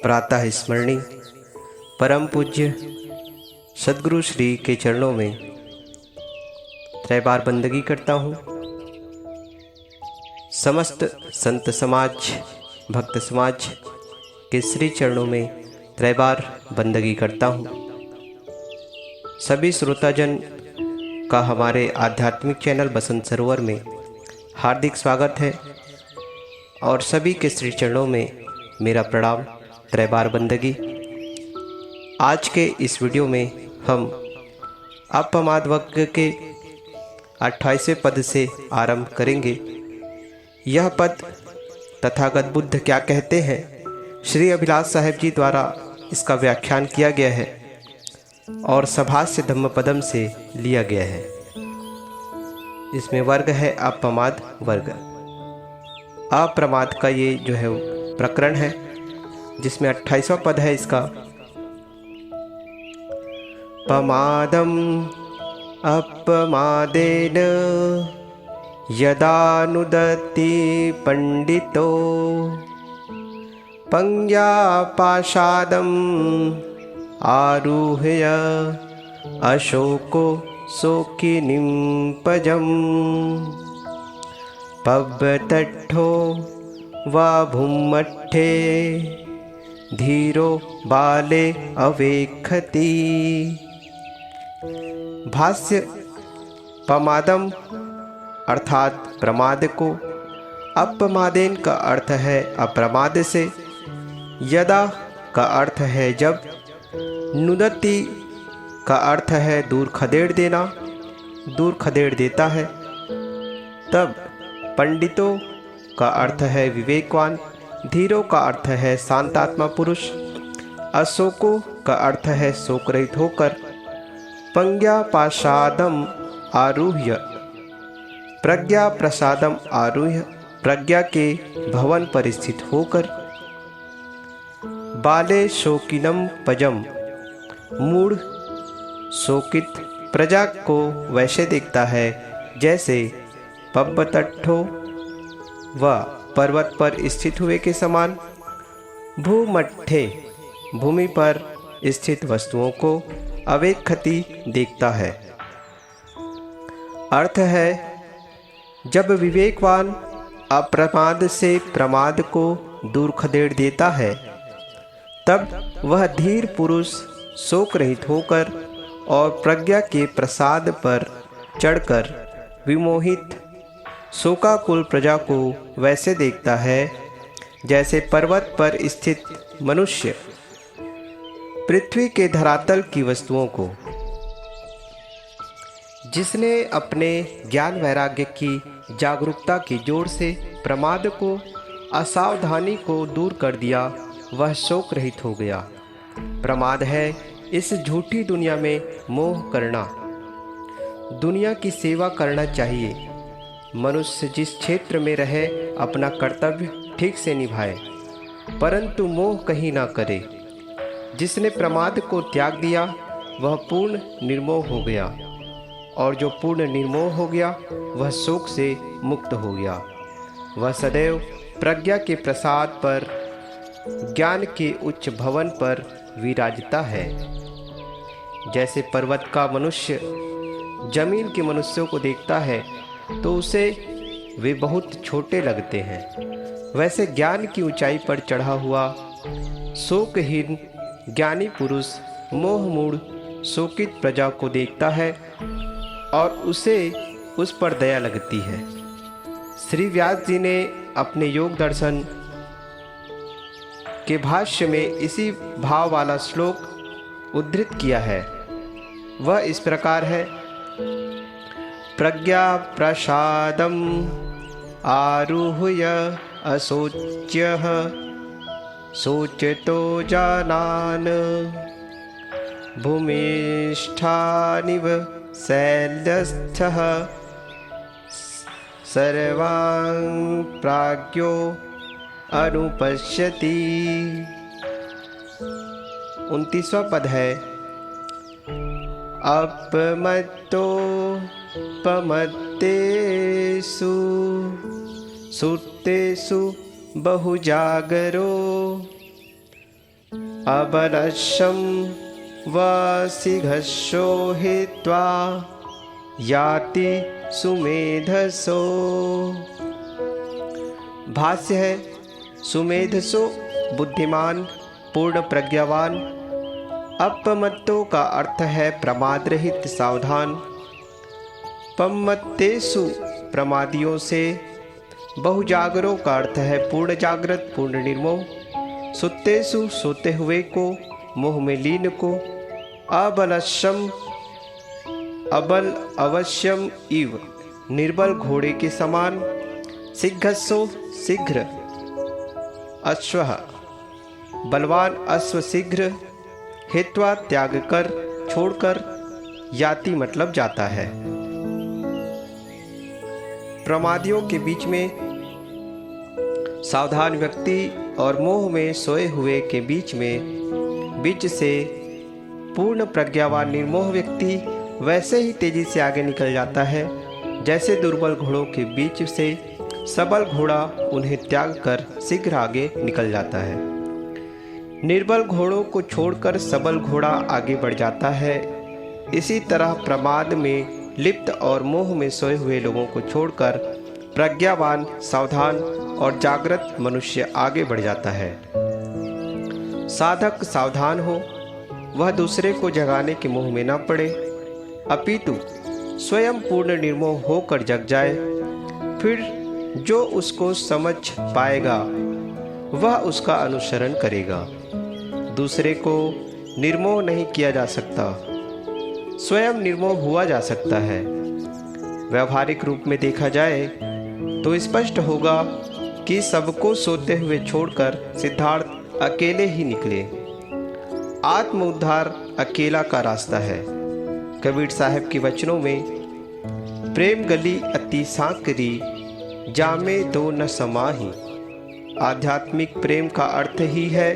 प्रातः स्मरणी परम पूज्य सद्गुरु श्री के चरणों में त्रैबार बंदगी करता हूँ। समस्त संत समाज भक्त समाज के श्री चरणों में त्रैबार बंदगी करता हूँ। सभी श्रोताजन का हमारे आध्यात्मिक चैनल बसंत सरोवर में हार्दिक स्वागत है और सभी के श्री चरणों में मेरा प्रणाम त्रैबार बंदगी। आज के इस वीडियो में हम अपमाद वर्ग के 28वें पद से आरंभ करेंगे। यह पद तथागत बुद्ध क्या कहते हैं, श्री अभिलाष साहेब जी द्वारा इसका व्याख्यान किया गया है और सभाष्य धम्मपदम से लिया गया है। इसमें वर्ग है अपमाद वर्ग। अप्रमाद का ये जो है प्रकरण है जिसमें 28वां पद है इसका। पमादम अपमादेन यदानुदति पंडितो पंज्ञापाशादम आरुह्य अशोको शोकिनीं पजम् पब्बतट्ठो वा भूमट्ठे धीरो बाले अवेक्षति। भाष्य। पमादम अर्थात प्रमाद को, अपमादेन का अर्थ है अप्रमाद से, यदा का अर्थ है जब, नुदति का अर्थ है दूर खदेड़ देना, दूर खदेड़ देता है, तब, पंडितों का अर्थ है विवेकवान, धीरो का अर्थ है शांतात्मा पुरुष, अशोको का अर्थ है शोक रहित होकर, पंज्ञा पाशादम आरुह्य, प्रज्ञा प्रसादम आरुह्य, प्रज्ञा के भवन पर स्थित होकर, बाले शोकिनम पजम, मूढ़ शोकित प्रजा को वैसे देखता है जैसे पब्बतट्ठो व पर्वत पर स्थित हुए के समान, भूमट्ठे भूमि पर स्थित वस्तुओं को अवेक्षति देखता है। अर्थ है जब विवेकवान अप्रमाद से प्रमाद को दूर खदेड़ देता है तब वह धीर पुरुष शोक रहित होकर और प्रज्ञा के प्रसाद पर चढ़कर विमोहित शोकाकुल प्रजा को वैसे देखता है जैसे पर्वत पर स्थित मनुष्य पृथ्वी के धरातल की वस्तुओं को। जिसने अपने ज्ञान वैराग्य की जागरूकता की जोर से प्रमाद को, असावधानी को दूर कर दिया, वह शोक रहित हो गया। प्रमाद है इस झूठी दुनिया में मोह करना। दुनिया की सेवा करना चाहिए। मनुष्य जिस क्षेत्र में रहे अपना कर्तव्य ठीक से निभाए, परंतु मोह कहीं ना करे। जिसने प्रमाद को त्याग दिया वह पूर्ण निर्मोह हो गया, और जो पूर्ण निर्मोह हो गया वह शोक से मुक्त हो गया। वह सदैव प्रज्ञा के प्रसाद पर, ज्ञान के उच्च भवन पर विराजता है। जैसे पर्वत का मनुष्य जमीन के मनुष्यों को देखता है तो उसे वे बहुत छोटे लगते हैं, वैसे ज्ञान की ऊंचाई पर चढ़ा हुआ शोकहीन ज्ञानी पुरुष मोह मूढ़ शोकित प्रजा को देखता है और उसे उस पर दया लगती है। श्री व्यास जी ने अपने योग दर्शन के भाष्य में इसी भाव वाला श्लोक उद्धृत किया है। वह इस प्रकार है। प्रज्ञा प्रसादम आरुह्य अशोच्य शोचतो जानान भूमिष्ठानिव शैलस्थः सर्वान् प्राज्ञो अनुपश्यति। 29वां पद है। अपमत्तो पमत्तेषु सुत्तेषु बहुजागरो अबलशं वसिघस्यो हित्वा याति सुमेधसो। भाष्य है, सुमेधसो बुद्धिमान, पूर्ण प्रज्ञावान। अपमत्तो का अर्थ है प्रमाद रहित, सावधान। पम्मत्तेषु प्रमादियों से। बहुजागरो का अर्थ है पूर्ण जागृत, पूर्ण निर्मोह। सुत्तेषु सोते हुए को, मोह में लीन को। अबलशम अबल अवश्यम इव, निर्बल घोड़े के समान। शीघ्रसो शीघ्र, अश्वः बलवान अश्व शीघ्र। हित्वा त्याग कर, छोड़कर। याति मतलब जाता है। प्रमादियों के बीच में सावधान व्यक्ति और मोह में सोए हुए के बीच में बीच से पूर्ण प्रज्ञावान निर्मोह व्यक्ति वैसे ही तेजी से आगे निकल जाता है जैसे दुर्बल घोड़ों के बीच से सबल घोड़ा उन्हें त्याग कर शीघ्र आगे निकल जाता है। निर्बल घोड़ों को छोड़कर सबल घोड़ा आगे बढ़ जाता है। इसी तरह प्रमाद में लिप्त और मोह में सोए हुए लोगों को छोड़कर प्रज्ञावान, सावधान और जागृत मनुष्य आगे बढ़ जाता है। साधक सावधान हो, वह दूसरे को जगाने के मोह में न पड़े, अपितु स्वयं पूर्ण निर्मोह होकर जग जाए। फिर जो उसको समझ पाएगा वह उसका अनुसरण करेगा। दूसरे को निर्मोह नहीं किया जा सकता, स्वयं निर्मोह हुआ जा सकता है। व्यवहारिक रूप में देखा जाए तो स्पष्ट होगा कि सबको सोते हुए छोड़कर सिद्धार्थ अकेले ही निकले। आत्म उद्धार अकेला का रास्ता है। कबीर साहब के वचनों में प्रेम गली अति सांकरी, जामे दो न समाही। आध्यात्मिक प्रेम का अर्थ ही है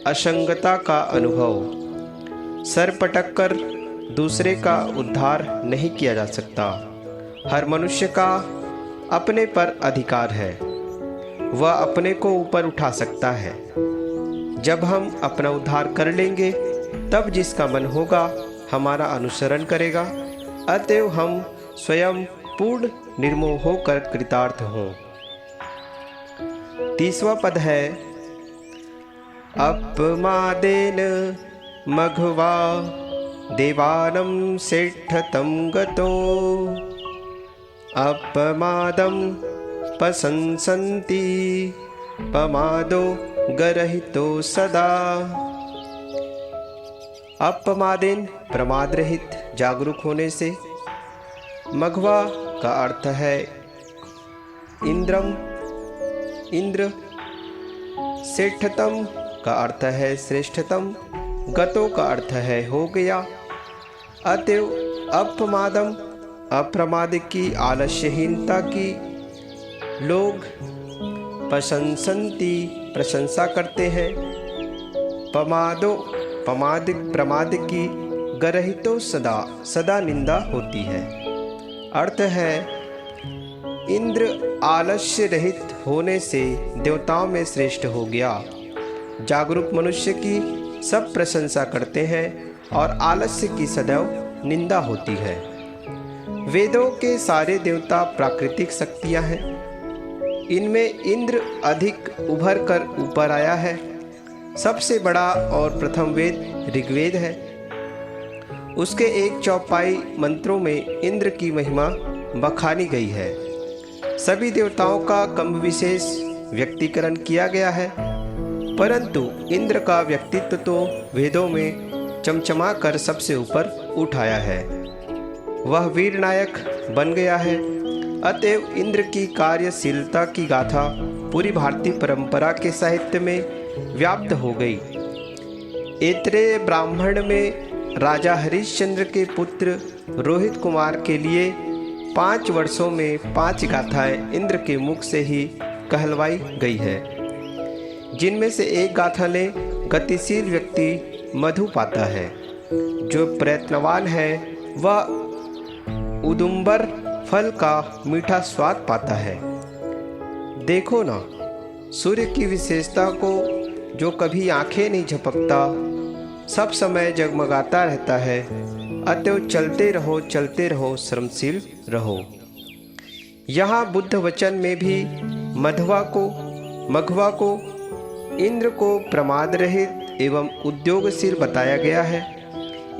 असंगता का अनुभव। सर पटक कर दूसरे का उद्धार नहीं किया जा सकता। हर मनुष्य का अपने पर अधिकार है, वह अपने को ऊपर उठा सकता है। जब हम अपना उद्धार कर लेंगे तब जिसका मन होगा हमारा अनुसरण करेगा। अतएव हम स्वयं पूर्ण निर्मोह होकर कृतार्थ हों। 30वां पद है, अपमादेन मघवा देवानं सेठतं गतो। अपमादं प्रशंसन्ति पमादो गरहितो सदा। अपमादेन प्रमाद रहित, जागरूक होने से। मघवा का अर्थ है इंद्रम, इंद्र। सेठतम का अर्थ है श्रेष्ठतम। गतो का अर्थ है हो गया। अतएव अपमादम अप्रमाद की, आलस्यहीनता की। लोग प्रशंसन्ति प्रशंसा करते हैं। पमादो प्रमाद की, गरहितो सदा सदा निंदा होती है। अर्थ है इंद्र आलस्य रहित होने से देवताओं में श्रेष्ठ हो गया। जागरूक मनुष्य की सब प्रशंसा करते हैं और आलस्य की सदैव निंदा होती है। वेदों के सारे देवता प्राकृतिक शक्तियां हैं। इनमें इंद्र अधिक उभर कर ऊपर आया है। सबसे बड़ा और प्रथम वेद ऋग्वेद है। उसके 1/4 मंत्रों में इंद्र की महिमा बखानी गई है। सभी देवताओं का कम विशेष व्यक्तिकरण किया गया है, परंतु इंद्र का व्यक्तित्व तो वेदों में चमचमा कर सबसे ऊपर उठाया है। वह वीर नायक बन गया है। अतएव इंद्र की कार्यशीलता की गाथा पूरी भारतीय परंपरा के साहित्य में व्याप्त हो गई। ऐत्रेय ब्राह्मण में राजा हरिश्चंद्र के पुत्र रोहित कुमार के लिए 5 वर्षों में 5 गाथाएं इंद्र के मुख से ही कहलवाई गई है, जिनमें से एक गाथा ने गतिशील व्यक्ति मधु पाता है। जो प्रयत्नवान है वह उदुम्बर फल का मीठा स्वाद पाता है। देखो ना, सूर्य की विशेषता को जो कभी आंखें नहीं झपकता, सब समय जगमगाता रहता है। अतएव चलते रहो, श्रमशील रहो। यहाँ बुद्ध वचन में भी मघवा को इंद्र को प्रमाद रहित एवं उद्योगशील बताया गया है।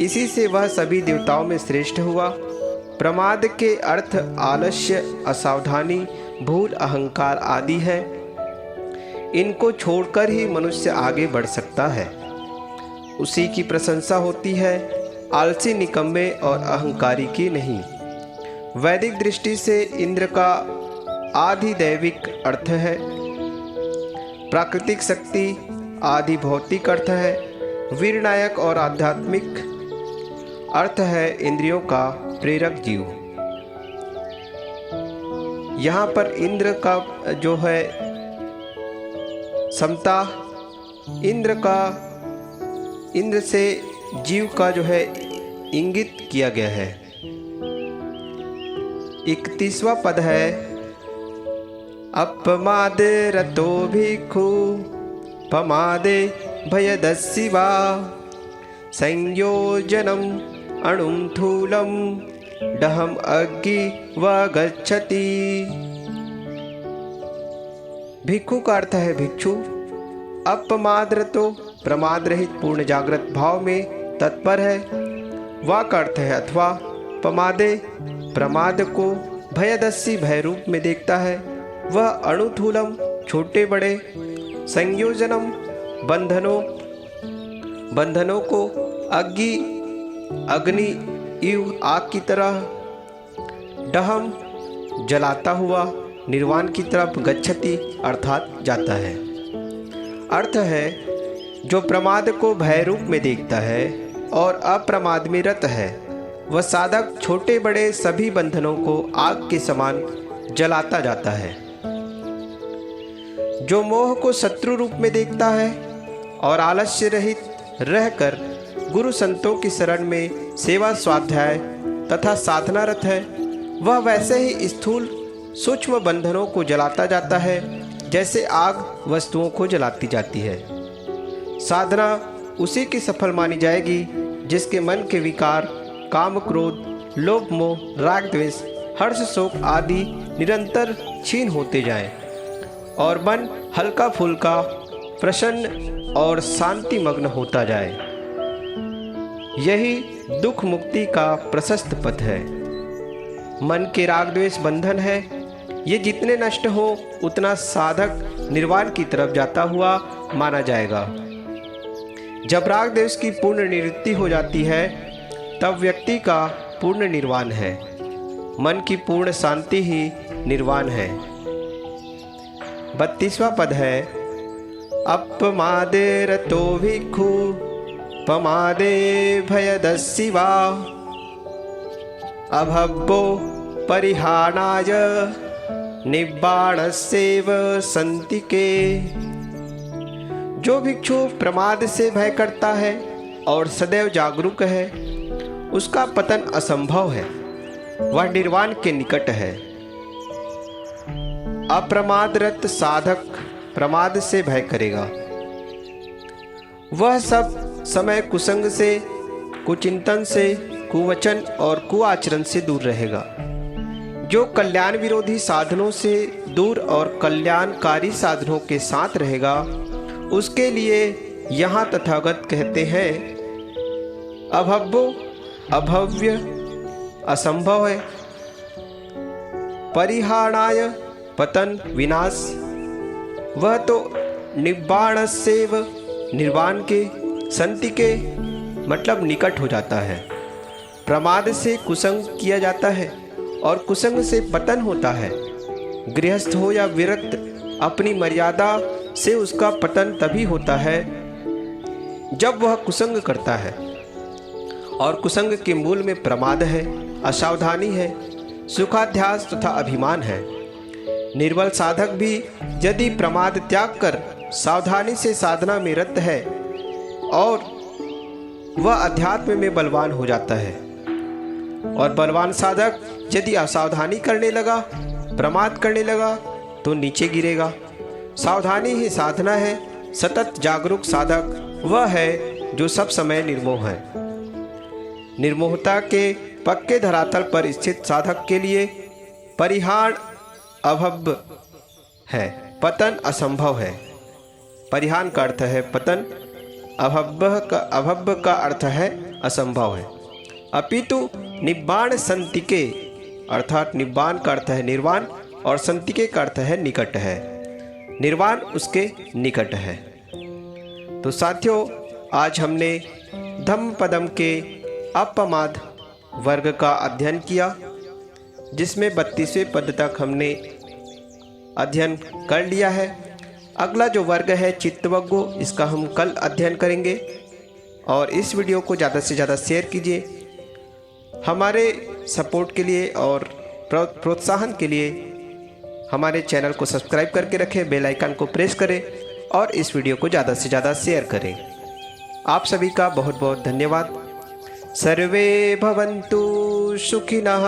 इसी से वह सभी देवताओं में श्रेष्ठ हुआ। प्रमाद के अर्थ आलस्य, असावधानी, भूल, अहंकार आदि है। इनको छोड़कर ही मनुष्य आगे बढ़ सकता है। उसी की प्रशंसा होती है, आलसी, निकम्मे और अहंकारी की नहीं। वैदिक दृष्टि से इंद्र का आधिदैविक अर्थ है, प्राकृतिक शक्ति आदि भौतिक अर्थ है, वीरनायक और आध्यात्मिक अर्थ है इंद्रियों का प्रेरक जीव। यहाँ पर इंद्र का जो है समता, इंद्र से जीव का जो है इंगित किया गया है। 31वां पद है, अपमादे रतो भिक्खु पमादे भयदस्सि वा संयोजनम अणुम थूलम डहम अग्नि व गच्छति। भिक्षु का अर्थ है भिक्षु। अपमाद रतो प्रमाद रहित पूर्ण जागृत भाव में तत्पर है। वा का अर्थ है अथवा। पमादे प्रमाद को भयदस्सी भय रूप में देखता है। वह अणुथूलम छोटे बड़े, संयोजनम बंधनों को, अग्नि इव आग की तरह, डहम जलाता हुआ, निर्वाण की तरफ, गच्छति अर्थात जाता है। अर्थ है जो प्रमाद को भय रूप में देखता है और अप्रमाद में रत है, वह साधक छोटे बड़े सभी बंधनों को आग के समान जलाता जाता है। जो मोह को शत्रु रूप में देखता है और आलस्य रहित रहकर गुरु संतों की शरण में सेवा, स्वाध्याय तथा साधनारत है, वह वैसे ही स्थूल सूक्ष्म बंधनों को जलाता जाता है जैसे आग वस्तुओं को जलाती जाती है। साधना उसी की सफल मानी जाएगी जिसके मन के विकार काम, क्रोध, लोभ, मोह, राग, द्वेष, हर्ष, शोक आदि निरंतर क्षीण होते जाएं और मन हल्का फुल्का, प्रसन्न और शांति मग्न होता जाए। यही दुख मुक्ति का प्रशस्त पथ है। मन के राग द्वेष बंधन है। ये जितने नष्ट हो उतना साधक निर्वाण की तरफ जाता हुआ माना जाएगा। जब राग द्वेष की पूर्ण निवृत्ति हो जाती है तब व्यक्ति का पूर्ण निर्वाण है। मन की पूर्ण शांति ही निर्वाण है। 32वां पद है, अपमादे रतो भिक्खु पमादे भयदस्सि वा अभव्यो परिहानाय निब्बाणस्यैव सन्तिके। जो भिक्षु प्रमाद से भय करता है और सदैव जागरूक है, उसका पतन असंभव है, वह निर्वाण के निकट है। अप्रमादरत साधक प्रमाद से भय करेगा। वह सब समय कुसंग से, कुचिंतन से, कुवचन और कुआचरण से दूर रहेगा। जो कल्याण विरोधी साधनों से दूर और कल्याणकारी साधनों के साथ रहेगा, उसके लिए यहाँ तथागत कहते हैं, अभव्य असंभव है, परिहाणाय पतन विनाश, वह तो निब्बाणस्यैव निर्वाण के, संति के मतलब निकट हो जाता है। प्रमाद से कुसंग किया जाता है और कुसंग से पतन होता है। गृहस्थ हो या विरक्त, अपनी मर्यादा से उसका पतन तभी होता है जब वह कुसंग करता है। और कुसंग के मूल में प्रमाद है, असावधानी है, सुखाध्यास तथा अभिमान है। निर्बल साधक भी यदि प्रमाद त्याग कर सावधानी से साधना में रत है और वह अध्यात्म में बलवान हो जाता है। और बलवान साधक यदि असावधानी करने लगा, प्रमाद करने लगा तो नीचे गिरेगा। सावधानी ही साधना है, सतत जागरूक साधक वह है जो सब समय निर्मोह है। निर्मोहता के पक्के धरातल पर स्थित साधक के लिए परिहार अभव्य है, पतन असंभव है। परिहान का अर्थ है पतन, अभव्य का अर्थ है असंभव है। अपितु निब्बाण संतिके, अर्थात निब्बाण का अर्थ है निर्वाण और संतिके का अर्थ है निकट है। निर्वाण उसके निकट है। तो साथियों, आज हमने धम्मपदम के अपमाद वर्ग का अध्ययन किया, जिसमें 32वें पद तक हमने अध्ययन कर लिया है। अगला जो वर्ग है चित्तवज्ञो, इसका हम कल अध्ययन करेंगे। और इस वीडियो को ज़्यादा से ज़्यादा शेयर कीजिए। हमारे सपोर्ट के लिए और प्रोत्साहन के लिए हमारे चैनल को सब्सक्राइब करके रखें, बेल आइकन को प्रेस करें और इस वीडियो को ज़्यादा से ज़्यादा शेयर करें। आप सभी का बहुत बहुत धन्यवाद। सर्वे भवन्तु सुखिनः,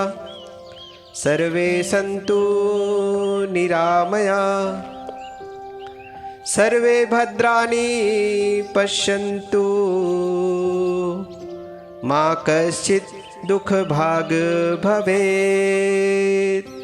सर्वे सन्तु निरामया, सर्वे भद्राणि पश्यन्तु, मा कश्चित् दुःख भाग् भवेत्।